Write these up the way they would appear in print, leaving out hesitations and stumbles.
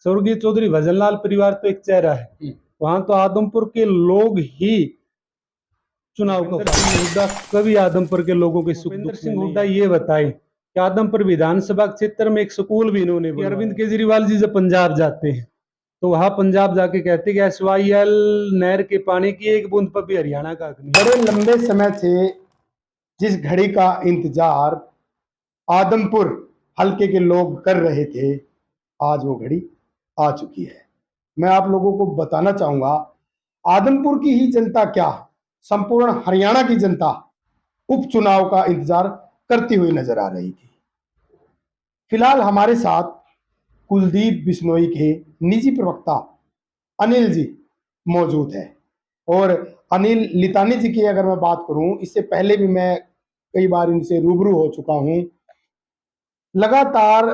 स्वर्गीय चौधरी भजनलाल परिवार तो एक चेहरा है, वहां तो आदमपुर के लोग ही चुनाव को हुड्डा कभी आदमपुर के लोगों के सुख दुख सिंह हुड्डा ये बताए कि आदमपुर विधानसभा क्षेत्र में एक स्कूल भी इन्होंने अरविंद केजरीवाल जी जब पंजाब जाते हैं तो वहां पंजाब जाके कहते कि SYL नहर के पानी की एक बूंद पर भी हरियाणा का हक नहीं। बड़े लंबे समय से जिस घड़ी का इंतजार आदमपुर हलके के लोग कर रहे थे, आज वो घड़ी आ चुकी है। मैं आप लोगों को बताना चाहूंगा, आदमपुर की ही जनता क्या, संपूर्ण हरियाणा की जनता उपचुनाव का इंतजार करती हुई नजर आ रही थी। फिलहाल हमारे साथ कुलदीप बिश्नोई के निजी प्रवक्ता अनिल जी मौजूद है। और अनिल लितानी जी की अगर मैं बात करूं, इससे पहले भी मैं कई बार इनसे रूबरू हो चुका हूं। लगातार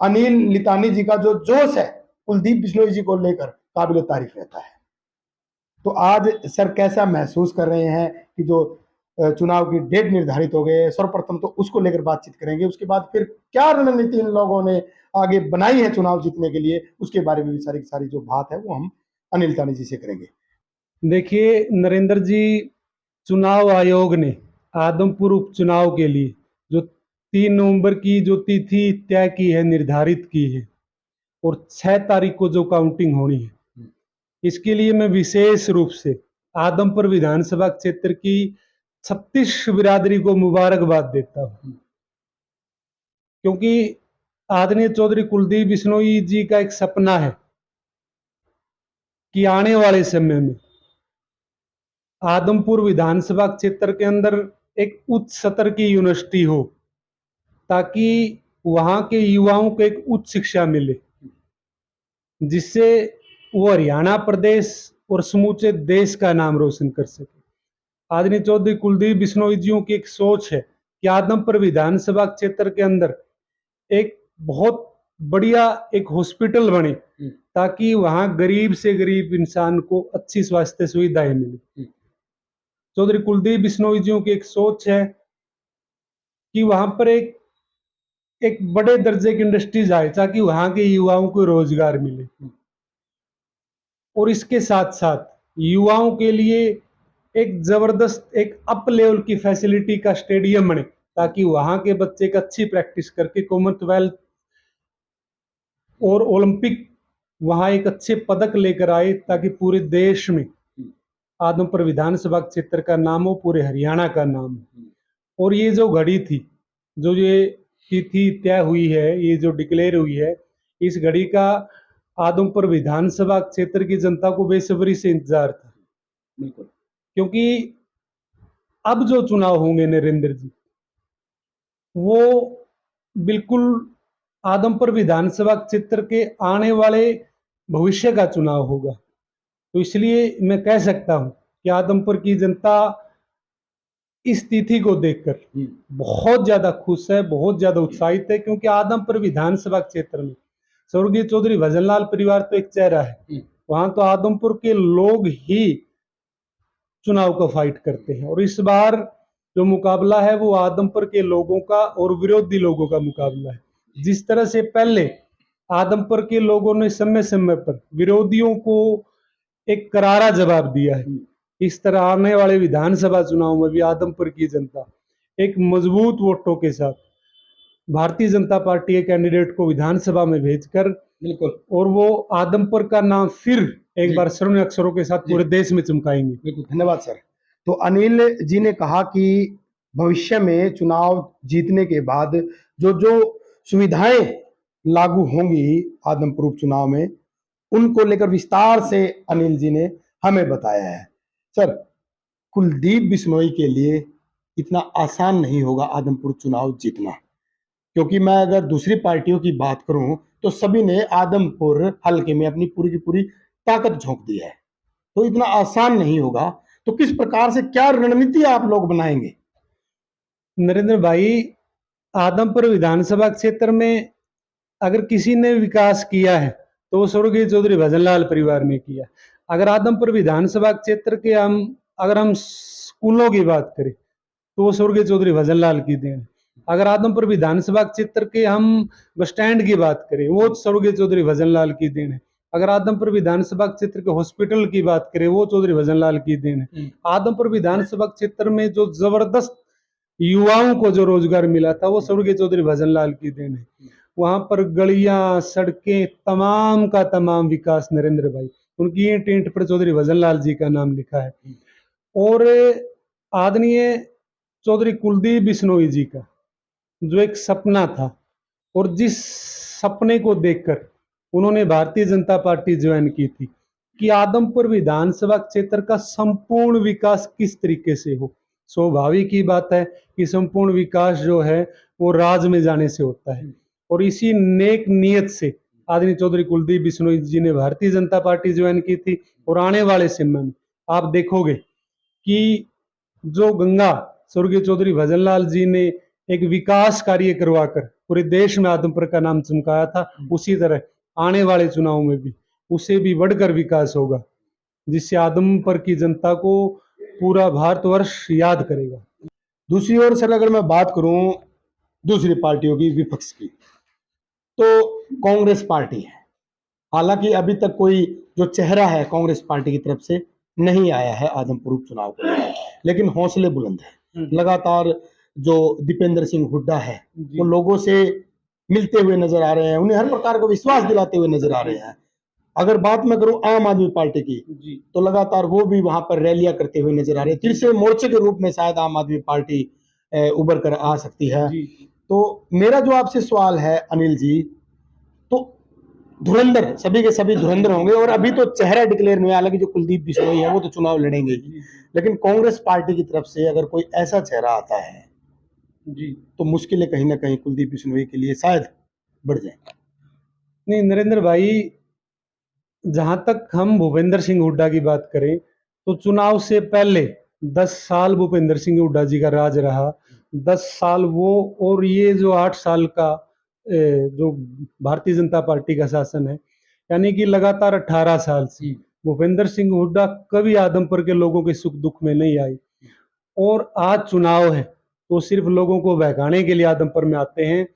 अनिल लितानी जी का जो जोश है कुलदीप बिश्नोई जी को लेकर काबिल तारीफ रहता है। तो आज सर कैसा महसूस कर रहे हैं कि जो चुनाव की डेट निर्धारित हो गए, सर्वप्रथम तो उसको लेकर बातचीत करेंगे, उसके बाद फिर क्या रणनीति इन लोगों ने आगे बनाई है चुनाव जीतने के लिए, उसके बारे में भी सारी सारी जो बात है वो हम अनिल तानी जी से करेंगे। देखिए नरेंद्र जी, चुनाव आयोग ने आदमपुर उपचुनाव के लिए जो 3 नवंबर की जो तिथि तय की है, निर्धारित की है, और 6 तारीख को जो काउंटिंग होनी है, इसके लिए मैं विशेष रूप से आदमपुर विधानसभा क्षेत्र की 36 बिरादरी को मुबारकबाद देता हूं, क्योंकि आदरणीय चौधरी कुलदीप बिश्नोई जी का एक सपना है कि आने वाले समय में आदमपुर विधानसभा क्षेत्र के अंदर एक उच्च स्तर की यूनिवर्सिटी हो, ताकि वहां के युवाओं को एक उच्च शिक्षा मिले, जिससे वो हरियाणा प्रदेश और समूचे देश का नाम रोशन कर सके। आदरणीय चौधरी कुलदीप बिश्नोई जियों की एक सोच है कि आदमपुर विधानसभा क्षेत्र के अंदर एक बहुत बढ़िया एक हॉस्पिटल बने, ताकि वहां गरीब से गरीब इंसान को अच्छी स्वास्थ्य सुविधाएं मिले। चौधरी कुलदीप बिश्नोई जियों की एक सोच है कि वहां पर एक बड़े दर्जे की इंडस्ट्रीज आए, ताकि वहां के युवाओं को रोजगार मिले, और इसके साथ साथ युवाओं के लिए एक जबरदस्त एक अप लेवल की फैसिलिटी का स्टेडियम बने, ताकि वहां के बच्चे एक अच्छी प्रैक्टिस करके कॉमनवेल्थ और ओलंपिक वहां एक अच्छे पदक लेकर आए, ताकि पूरे देश में आदमपुर विधानसभा क्षेत्र का नाम हो, पूरे हरियाणा का नाम हो। और ये जो घड़ी थी, जो ये तिथि तय हुई है, ये जो डिक्लेयर हुई है, इस घड़ी का आदमपुर विधानसभा क्षेत्र की जनता को बेसब्री से इंतजार था। बिल्कुल, क्योंकि अब जो चुनाव होंगे नरेंद्र जी, वो बिल्कुल आदमपुर विधानसभा क्षेत्र के आने वाले भविष्य का चुनाव होगा। तो इसलिए मैं कह सकता हूं कि आदमपुर की जनता इस तिथि को देखकर बहुत ज्यादा खुश है, बहुत ज्यादा उत्साहित है, क्योंकि आदमपुर विधानसभा क्षेत्र में स्वर्गीय चौधरी भजनलाल परिवार तो एक चेहरा है, वहां तो आदमपुर के लोग ही चुनाव को फाइट करते हैं। और इस बार जो मुकाबला है वो आदमपुर के लोगों का और विरोधी लोगों का मुकाबला है। जिस तरह से पहले आदमपुर के लोगों ने समय समय पर विरोधियों को एक करारा जवाब दिया है, इस तरह आने वाले विधानसभा चुनाव में भी आदमपुर की जनता एक मजबूत वोटों के साथ भारतीय जनता पार्टी के कैंडिडेट को विधानसभा में भेजकर, बिल्कुल, और वो आदमपुर का नाम फिर एक बार स्वर्ण अक्षरों के साथ पूरे देश में चमकाएंगे। बिल्कुल, धन्यवाद सर। तो अनिल जी ने कहा कि भविष्य में चुनाव जीतने के बाद जो जो सुविधाएं लागू होंगी आदमपुर उपचुनाव में, उनको लेकर विस्तार से अनिल जी ने हमें बताया है। सर, कुलदीप बिश्नोई के लिए इतना आसान नहीं होगा आदमपुर चुनाव जीतना, क्योंकि मैं अगर दूसरी पार्टियों की बात करूं तो सभी ने आदमपुर हलके में अपनी पूरी की पूरी ताकत झोंक दी है, तो इतना आसान नहीं होगा। तो किस प्रकार से क्या रणनीति आप लोग बनाएंगे? नरेंद्र भाई, आदमपुर विधानसभा क्षेत्र में अगर किसी ने विकास किया है तो वो स्वर्गीय चौधरी भजनलाल परिवार ने किया। अगर आदमपुर विधानसभा क्षेत्र के अगर हम स्कूलों की बात करें तो वो स्वर्गीय चौधरी भजनलाल की देन। अगर आदमपुर विधानसभा क्षेत्र के हम बस स्टैंड की बात करें, वो स्वर्गीय चौधरी भजनलाल की देन है। अगर आदमपुर विधानसभा क्षेत्र के हॉस्पिटल की बात करें, वो चौधरी भजनलाल की देन है। आदमपुर विधानसभा क्षेत्र में जो जबरदस्त युवाओं को जो रोजगार मिला था, वो स्वर्गीय चौधरी भजनलाल की देन है। वहां पर गलियां, सड़कें, तमाम का तमाम विकास नरेंद्र भाई, उनकी ईंट ईंट पर चौधरी भजनलाल जी का नाम लिखा है। और आदरणीय चौधरी कुलदीप बिश्नोई जी का जो एक सपना था, और जिस सपने को देखकर उन्होंने भारतीय जनता पार्टी ज्वाइन की थी कि आदमपुर विधानसभा क्षेत्र का संपूर्ण विकास किस तरीके से हो। स्वाभाविक की बात है कि संपूर्ण विकास जो है वो राज में जाने से होता है, और इसी नेक नियत से आदरणीय चौधरी कुलदीप बिश्नोई जी ने भारतीय जनता पार्टी ज्वाइन की थी। और आने वाले समय में आप देखोगे कि जो गंगा स्वर्गीय चौधरी भजनलाल जी ने एक विकास कार्य करवाकर पूरे देश में आदमपुर का नाम चमकाया था, उसी तरह आने वाले चुनाव में भी उसे भी बढ़कर विकास होगा, जिससे आदमपुर की जनता को पूरा भारतवर्ष याद करेगा। दूसरी ओर सर अगर मैं बात करूं दूसरी पार्टियों की, विपक्ष की, तो कांग्रेस पार्टी है। हालांकि अभी तक कोई जो चेहरा है कांग्रेस पार्टी की तरफ से नहीं आया है आदमपुर उपचुनाव को, लेकिन हौसले बुलंद है। लगातार जो दीपेंद्र सिंह हुड्डा है वो लोगों से मिलते हुए नजर आ रहे हैं, उन्हें हर प्रकार का विश्वास दिलाते हुए नजर आ रहे हैं। अगर बात मैं करूं आम आदमी पार्टी की, तो लगातार वो भी वहां पर रैलियां करते हुए नजर आ रहे हैं। तीसरे मोर्चे के रूप में शायद आम आदमी पार्टी उभर कर आ सकती है। तो मेरा जो आपसे सवाल है अनिल जी, तो धुरंधर सभी के सभी धुरंधर होंगे, और अभी तो चेहरा डिक्लेयर नहीं, हालांकि जो कुलदीप बिश्नोई है वो तो चुनाव लड़ेंगे ही, लेकिन कांग्रेस पार्टी की तरफ से अगर कोई ऐसा चेहरा आता है तो मुश्किलें कहीं ना कहीं कुलदीप बिश्नोई के लिए शायद बढ़ जाए। नहीं नरेंद्र भाई, जहां तक हम भूपेंद्र सिंह हुड्डा की बात करें, तो चुनाव से पहले 10 साल भूपेंद्र सिंह हुड्डा जी का राज रहा। 10 साल वो, और ये जो 8 साल का जो भारतीय जनता पार्टी का शासन है, यानी कि लगातार 18 साल से भूपेंद्र सिंह हुड्डा कभी आदमपुर के लोगों के सुख दुख में नहीं आई। और आज चुनाव है तो सिर्फ लोगों को बहकाने के लिए आदमपुर में आते हैं।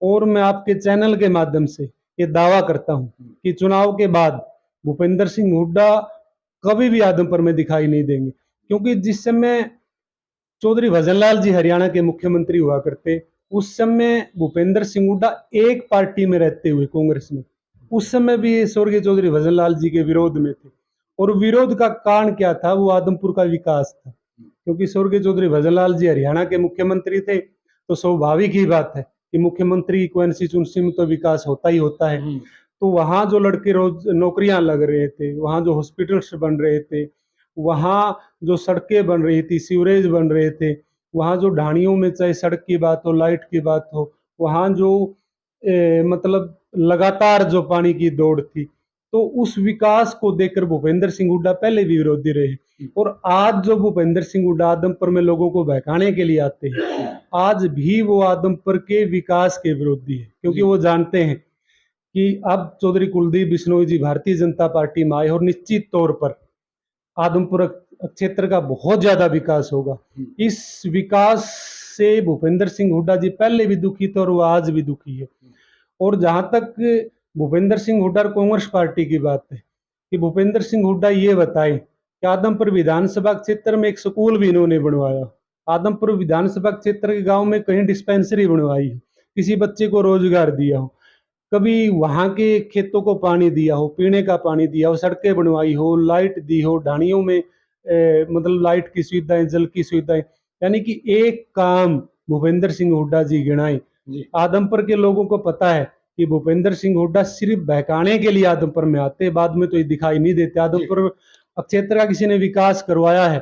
और मैं आपके चैनल के माध्यम से ये दावा करता हूं कि चुनाव के बाद भूपेंद्र सिंह हुड्डा कभी भी आदमपुर में दिखाई नहीं देंगे, क्योंकि जिस समय चौधरी भजनलाल जी हरियाणा के मुख्यमंत्री हुआ करते, उस समय भूपेंद्र सिंह हुड्डा एक पार्टी में रहते हुए कांग्रेस में, उस समय भी स्वर्गीय चौधरी भजनलाल जी के विरोध में थे। और विरोध का कारण क्या था? वो आदमपुर का विकास था, क्योंकि स्वर्गीय चौधरी भजनलाल जी हरियाणा के मुख्यमंत्री थे, तो स्वाभाविक ही बात है कि मुख्यमंत्री कॉन्स्टिट्यूंसी में तो विकास होता ही होता है। तो वहां जो लड़के रोज नौकरियां लग रहे थे, वहां जो हॉस्पिटल्स बन रहे थे, वहां जो सड़कें बन रही थी, सीवरेज बन रहे थे, वहां जो ढाणियों में चाहे सड़क की बात हो, लाइट की बात हो, वहां जो मतलब लगातार जो पानी की दौड़ थी, तो उस विकास को देखकर भूपेंद्र सिंह हुड्डा पहले भी विरोधी रहे। और आज जो भूपेंद्र सिंह हुड्डा आदमपुर में लोगों को बहकाने के लिए आते हैं, आज भी वो आदमपुर के विकास के विरोधी है, क्योंकि वो जानते हैं कि अब चौधरी कुलदीप बिश्नोई जी भारतीय जनता पार्टी में आए और निश्चित तौर पर आदमपुर क्षेत्र का बहुत ज्यादा विकास होगा। इस विकास से भूपेंद्र सिंह हुड्डा जी पहले भी दुखी थे और वो आज भी दुखी है। और जहां तक भूपेंद्र सिंह हुड्डा और कांग्रेस पार्टी की बात है, कि भूपेंद्र सिंह हुड्डा ये बताएं कि आदमपुर विधानसभा क्षेत्र में एक स्कूल भी इन्होंने बनवाया, आदमपुर विधानसभा क्षेत्र के गांव में कहीं डिस्पेंसरी बनवाई, किसी बच्चे को रोजगार दिया हो, कभी वहां के खेतों को पानी दिया हो, पीने का पानी दिया हो, सड़कें बनवाई हो, लाइट दी हो, ढाणियों में मतलब लाइट की सुविधाएं, जल की सुविधाएं, यानी कि एक काम भूपेंद्र सिंह हुड्डा जी गिनाए। आदमपुर के लोगों को पता है कि भूपेंद्र सिंह हुड्डा सिर्फ बहकाने के लिए आदमपुर में आते, बाद में तो ये दिखाई नहीं देते। आदमपुर क्षेत्र का किसी ने विकास करवाया है,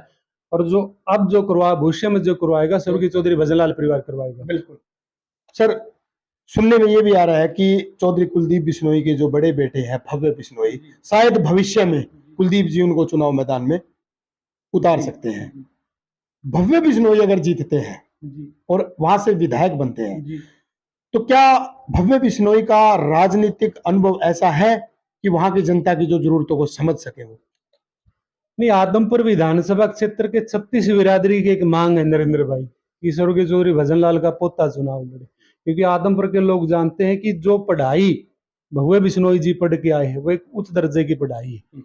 और जो अब जो करवा भविष्य में जो करवाएगा स्वर्गीय चौधरी भजनलाल परिवार करवाएगा। बिल्कुल सर, सुनने में ये भी आ रहा है कि चौधरी कुलदीप बिश्नोई के जो बड़े बेटे हैं भव्य बिश्नोई, शायद भविष्य में कुलदीप जी उनको चुनाव मैदान में उतार सकते हैं। भव्य बिश्नोई अगर जीतते हैं और वहां से विधायक बनते हैं, तो क्या भव्य बिश्नोई का राजनीतिक अनुभव ऐसा है कि वहां की जनता की जो जरूरतों को समझ सके वो? नहीं, आदमपुर विधानसभा क्षेत्र के 36 बिरादरी की एक मांग है नरेंद्र भाई कि स्वर्गीय चौधरी भजनलाल का पोता चुनाव लड़े, क्योंकि आदमपुर के लोग जानते हैं कि जो पढ़ाई भगवे बिश्नोई जी पढ़ के आए हैं वो एक उच्च दर्जे की पढ़ाई है।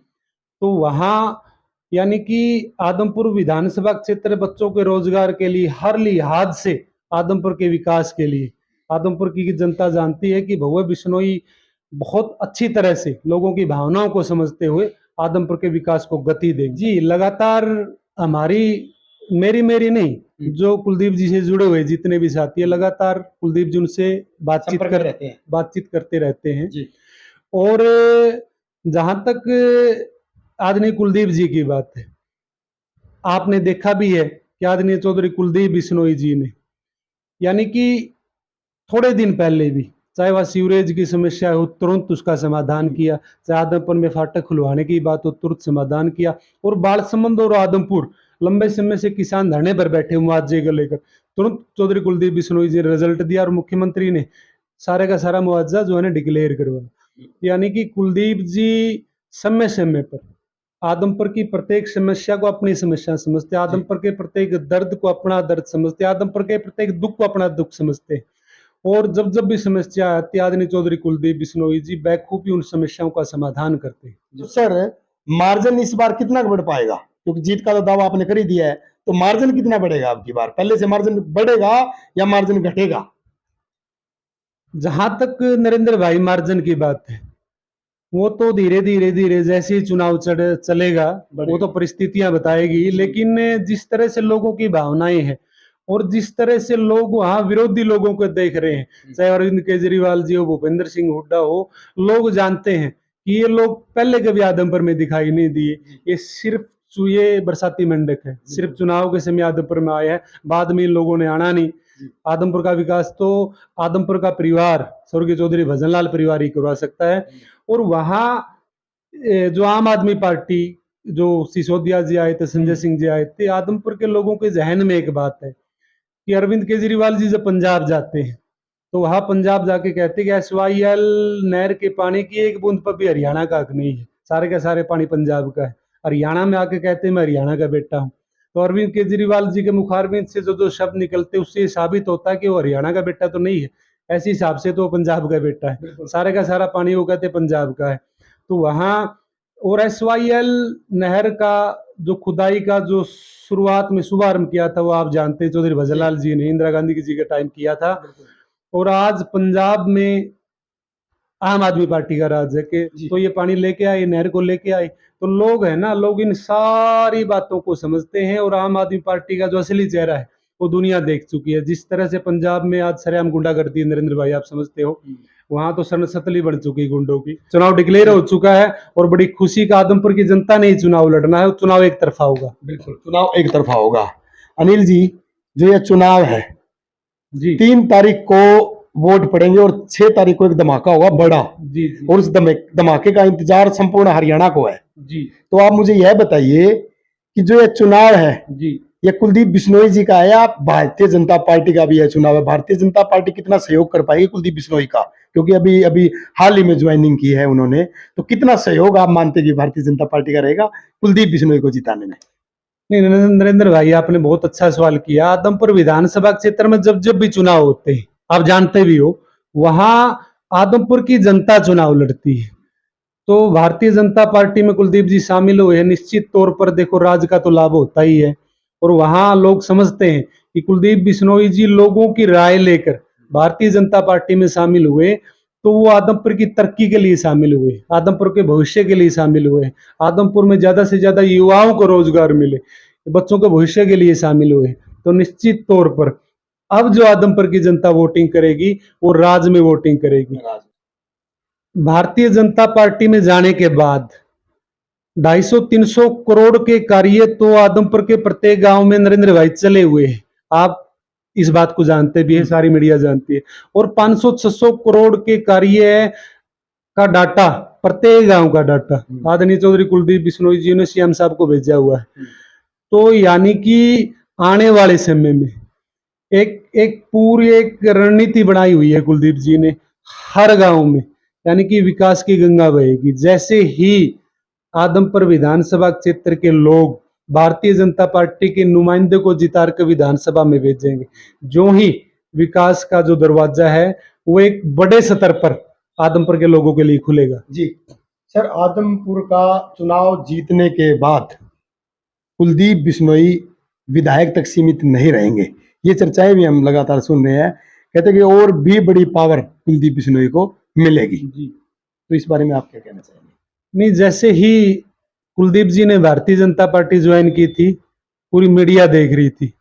तो वहाँ यानी कि आदमपुर विधानसभा क्षेत्र बच्चों के रोजगार के लिए हर लिहाज से आदमपुर के विकास के लिए आदमपुर की जनता जानती है कि भगवे बिश्नोई बहुत अच्छी तरह से लोगों की भावनाओं को समझते हुए आदमपुर के विकास को गति देंगे। जी लगातार हमारी मेरी मेरी नहीं, जो कुलदीप जी से जुड़े हुए जितने भी साथी है लगातार कुलदीप जी उनसे बातचीत करते रहते हैं जी। और जहां तक आदरणीय कुलदीप जी की बात है, आपने देखा भी है कि आदरणीय चौधरी कुलदीप बिश्नोई जी ने यानी कि थोड़े दिन पहले भी चाहे वह सीवरेज की समस्या हो तुरंत उसका समाधान किया, चाहे आदमपुर में फाटक खुलवाने की बात हो तुरंत समाधान किया, और बालसमंद और आदमपुर लंबे समय से किसान धरने पर बैठे मुआवजे को लेकर तुरंत चौधरी कुलदीप बिश्नोई जी ने रिजल्ट दिया और मुख्यमंत्री ने सारे का सारा मुआवजा जो है ना डिक्लेयर करवाया। यानी कि कुलदीप जी समय समय पर आदमपुर की प्रत्येक समस्या को अपनी समस्या समझते, आदमपुर के प्रत्येक दर्द को अपना दर्द समझते, आदमपुर के प्रत्येक दुख को अपना दुख समझते, और जब जब भी समस्या आती है आदरणीय चौधरी कुलदीप बिश्नोई जी बखूबी उन समस्याओं का समाधान करते हैं। तो सर मार्जिन इस बार कितना बढ़ पाएगा, क्योंकि जीत का तो दावा आपने कर ही दिया है, तो मार्जिन कितना बढ़ेगा आपकी बार, पहले से मार्जिन बढ़ेगा या मार्जिन घटेगा? जहां तक नरेंद्र भाई मार्जिन की बात है वो तो धीरे धीरे जैसे ही चुनाव चलेगा वो तो परिस्थितियां बताएगी, लेकिन जिस तरह से लोगों की भावनाएं हैं और जिस तरह से लोग वहां विरोधी लोगों को देख रहे हैं, चाहे अरविंद केजरीवाल जी हो, भूपेंद्र सिंह हुड्डा हो, लोग जानते हैं कि ये लोग पहले कभी आदमपुर में दिखाई नहीं दिए, ये सिर्फ ये बरसाती मंडक है, सिर्फ चुनाव के समय आदमपुर में आए हैं, बाद में इन लोगों ने आना नहीं। आदमपुर का विकास तो आदमपुर का परिवार स्वर्गीय चौधरी भजनलाल परिवार ही करवा सकता है। और वहां जो आम आदमी पार्टी जो सिसोदिया जी आए थे, संजय सिंह जी आए थे, आदमपुर के लोगों के जहन में एक बात है कि अरविंद केजरीवाल जी जब पंजाब जाते हैं तो वहां पंजाब जाके कहते हैं कि SYL नहर के पानी की एक बूंद पर भी हरियाणा का हक नहीं है, सारे का सारे पानी पंजाब का है। हरियाणा में आके कहते हैं मैं हरियाणा का बेटा हूँ, तो अरविंद केजरीवाल जी के मुखारबिंद से जो शब्द निकलते उससे ये साबित होता है कि वो हरियाणा का बेटा तो नहीं है, ऐसे हिसाब से तो पंजाब का बेटा है, सारे का सारा पानी वो कहते पंजाब का है। तो वहां और SYL नहर का जो खुदाई का जो शुरुआत में शुभारंभ किया था वो आप जानते हैं चौधरी भजनलाल जी ने इंदिरा गांधी जी के टाइम किया था, और आज पंजाब में आम आदमी पार्टी का राज है कि तो ये पानी लेके आए, नहर को लेके आए, तो लोग है ना, लोग इन सारी बातों को समझते हैं, और आम आदमी पार्टी का जो असली चेहरा है वो दुनिया देख चुकी है। जिस तरह से पंजाब में आज सरेआम गुंडागर्दी नरेंद्र भाई आप समझते हो, वहां तो सरसतली बन चुकी गुंडों की, चुनाव डिक्लेयर हो चुका है और बड़ी खुशी का आदमपुर की जनता ने ही चुनाव लड़ना है, चुनाव एक तरफा होगा। बिल्कुल चुनाव एक तरफा होगा। अनिल जी, जो ये चुनाव है जी 3 तारीख को वोट पड़ेंगे और 6 तारीख को एक धमाका होगा बड़ा जी, और उस धमाके का इंतजार संपूर्ण हरियाणा को है जी। तो आप मुझे यह बताइए कि जो ये चुनाव है जी ये कुलदीप बिश्नोई जी का है या भारतीय जनता पार्टी का भी है चुनाव है? भारतीय जनता पार्टी कितना सहयोग कर पाएगी कुलदीप बिश्नोई का, क्योंकि अभी अभी हाल ही में ज्वाइनिंग की है उन्होंने, तो कितना सहयोग आप मानते कि भारतीय जनता पार्टी का रहेगा कुलदीप बिश्नोई को जिताने में? नहीं नरेंद्र भाई आपने बहुत अच्छा सवाल किया। आदमपुर विधानसभा क्षेत्र में जब जब भी चुनाव होते हैं आप जानते भी हो, वहां आदमपुर की जनता चुनाव लड़ती है, तो भारतीय जनता पार्टी में कुलदीप जी शामिल हुए हैं, निश्चित तौर पर देखो राज का तो लाभ होता ही है, और वहां लोग समझते हैं कि कुलदीप बिश्नोई जी लोगों की राय लेकर भारतीय जनता पार्टी में शामिल हुए, तो वो आदमपुर की तरक्की के लिए शामिल हुए, आदमपुर के भविष्य के लिए शामिल हुए, आदमपुर में ज्यादा से ज्यादा युवाओं को रोजगार मिले, बच्चों के भविष्य के लिए शामिल हुए। तो निश्चित तौर पर अब जो आदमपुर की जनता वोटिंग करेगी वो राज में वोटिंग करेगी। भारतीय जनता पार्टी में जाने के बाद 250-300 करोड़ के कार्य तो आदमपुर के प्रत्येक गांव में नरेंद्र भाई चले हुए हैं, आप इस बात को जानते भी है, सारी मीडिया जानती है, और 500-600 करोड़ के कार्य का डाटा प्रत्येक गांव का डाटा आदरणीय चौधरी कुलदीप बिश्नोई जी ने सीएम साहब को भेजा हुआ है। तो यानी कि आने वाले समय में एक पूरी एक रणनीति बनाई हुई है कुलदीप जी ने, हर गांव में यानी कि विकास की गंगा बहेगी। जैसे ही आदमपुर विधानसभा क्षेत्र के लोग भारतीय जनता पार्टी के नुमाइंदे को जितार के विधानसभा में भेजेंगे। जो ही विकास का जो दरवाजा है वो एक बड़े स्तर पर आदमपुर के लोगों के लिए खुलेगा। जी सर, आदमपुर का चुनाव जीतने के बाद कुलदीप बिश्नोई विधायक तक सीमित नहीं रहेंगे, ये चर्चाएं भी हम लगातार सुन रहे हैं। कहते हैं कि और भी बड़ी पावर कुलदीप बिश्नोई को मिलेगी। जी, तो इस बारे में आप क्या कहना चाहेंगे? नहीं, जैसे ही कुलदीप जी ने भारतीय जनता पार्टी ज्वाइन की थी, पूरी मीडिया देख रही थी।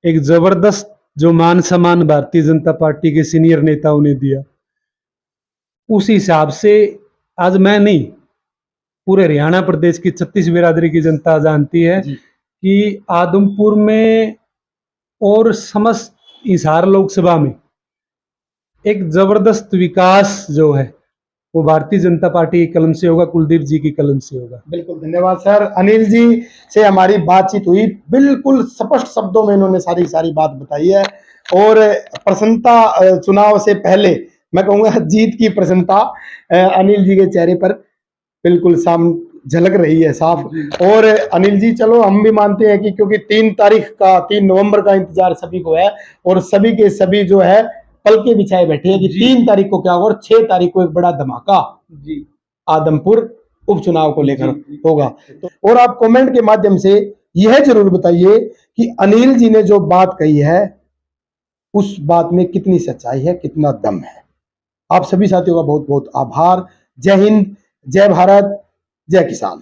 एक जबरदस्त जो मान सम्मान भारतीय जनता पार्टी के सीनियर नेताओं ने दिया, उस हिसाब से आज मैं नहीं, पूरे हरियाणा प्रदेश की 36 बिरादरी की जनता जानती है कि आदमपुर में और समस्त हिसार लोकसभा में एक जबरदस्त विकास जो है वो भारतीय जनता पार्टी की कलम से होगा, कुलदीप जी की कलम से होगा। बिल्कुल, धन्यवाद सर। अनिल जी से हमारी बातचीत हुई, बिल्कुल स्पष्ट शब्दों में इन्होंने सारी बात बताई है और प्रसन्नता, चुनाव से पहले मैं कहूँगा जीत की प्रसन्नता अनिल जी के चेहरे पर बिल्कुल साम झलक रही है साफ। और अनिल जी, चलो हम भी मानते हैं कि क्योंकि 3 नवंबर का इंतजार सभी को है और सभी के सभी जो है पलके बिछाए बैठे हैं कि 3 तारीख को क्या होगा और 6 तारीख को एक बड़ा धमाका जी आदमपुर उपचुनाव को लेकर होगा। और आप कमेंट के माध्यम से यह जरूर बताइए कि अनिल जी ने जो बात कही है उस बात में कितनी सच्चाई है, कितना दम है। आप सभी साथियों का बहुत बहुत आभार। जय हिंद, जय भारत, जय किसान।